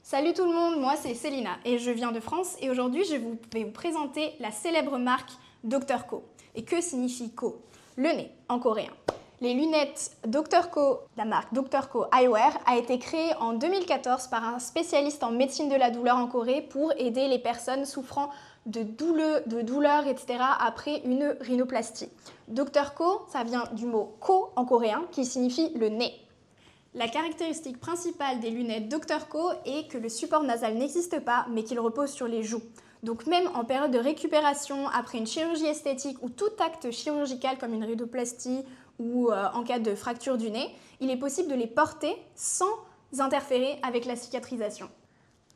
Salut tout le monde, moi c'est Célina et je viens de France et aujourd'hui je vais vous présenter la célèbre marque Dr. Co. Et que signifie Co? Le nez en coréen. Les lunettes Dr. Co, la marque Dr. Co Eyewear, a été créée en 2014 par un spécialiste en médecine de la douleur en Corée pour aider les personnes souffrant de douleurs, etc. après une rhinoplastie. Dr. Co, ça vient du mot Ko en coréen qui signifie le nez. La caractéristique principale des lunettes Dr. Co est que le support nasal n'existe pas, mais qu'il repose sur les joues. Donc même en période de récupération, après une chirurgie esthétique ou tout acte chirurgical comme une rhinoplastie ou en cas de fracture du nez, il est possible de les porter sans interférer avec la cicatrisation.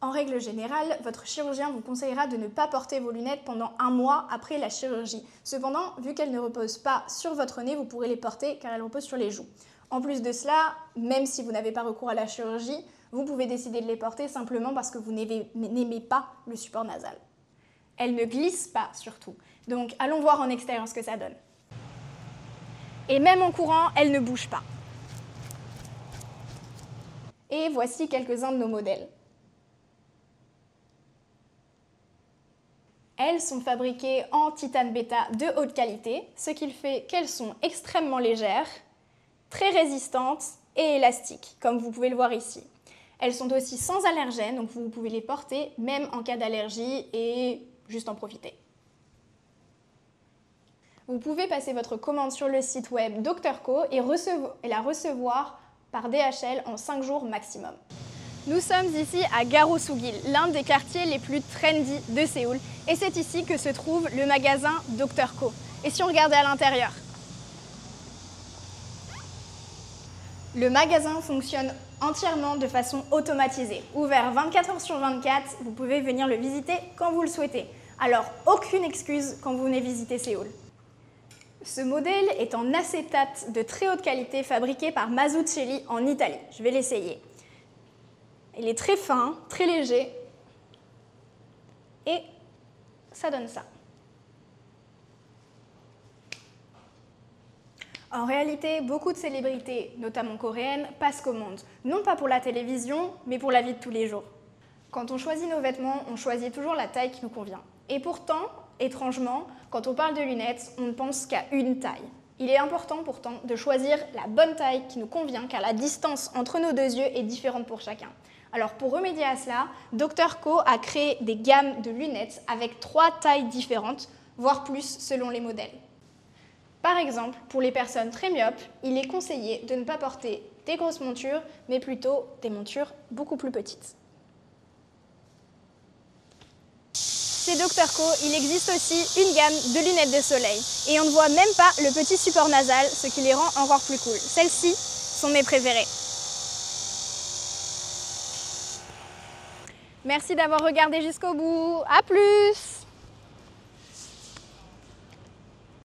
En règle générale, votre chirurgien vous conseillera de ne pas porter vos lunettes pendant 1 mois après la chirurgie. Cependant, vu qu'elles ne reposent pas sur votre nez, vous pourrez les porter car elles reposent sur les joues. En plus de cela, même si vous n'avez pas recours à la chirurgie, vous pouvez décider de les porter simplement parce que vous n'aimez pas le support nasal. Elles ne glissent pas surtout. Donc allons voir en extérieur ce que ça donne. Et même en courant, elles ne bougent pas. Et voici quelques-uns de nos modèles. Elles sont fabriquées en titane bêta de haute qualité, ce qui fait qu'elles sont extrêmement légères, très résistantes et élastiques, comme vous pouvez le voir ici. Elles sont aussi sans allergènes, donc vous pouvez les porter même en cas d'allergie et juste en profiter. Vous pouvez passer votre commande sur le site web Dr. Co et la recevoir par DHL en 5 jours maximum. Nous sommes ici à Garo-Sugil, l'un des quartiers les plus trendy de Séoul. Et c'est ici que se trouve le magasin Dr. Co. Et si on regardait à l'intérieur, le magasin fonctionne entièrement de façon automatisée. Ouvert 24 heures sur 24, vous pouvez venir le visiter quand vous le souhaitez. Alors, aucune excuse quand vous venez visiter Séoul. Ce modèle est en acétate de très haute qualité fabriqué par Mazzucchelli en Italie. Je vais l'essayer. Il est très fin, très léger et ça donne ça. En réalité, beaucoup de célébrités, notamment coréennes, passent commande, non pas pour la télévision, mais pour la vie de tous les jours. Quand on choisit nos vêtements, on choisit toujours la taille qui nous convient. Et pourtant, étrangement, quand on parle de lunettes, on ne pense qu'à une taille. Il est important pourtant de choisir la bonne taille qui nous convient, car la distance entre nos deux yeux est différente pour chacun. Alors pour remédier à cela, Dr. Co a créé des gammes de lunettes avec 3 tailles différentes, voire plus selon les modèles. Par exemple, pour les personnes très myopes, il est conseillé de ne pas porter des grosses montures, mais plutôt des montures beaucoup plus petites. Chez Dr. Co, il existe aussi une gamme de lunettes de soleil. Et on ne voit même pas le petit support nasal, ce qui les rend encore plus cool. Celles-ci sont mes préférées. Merci d'avoir regardé jusqu'au bout. À plus!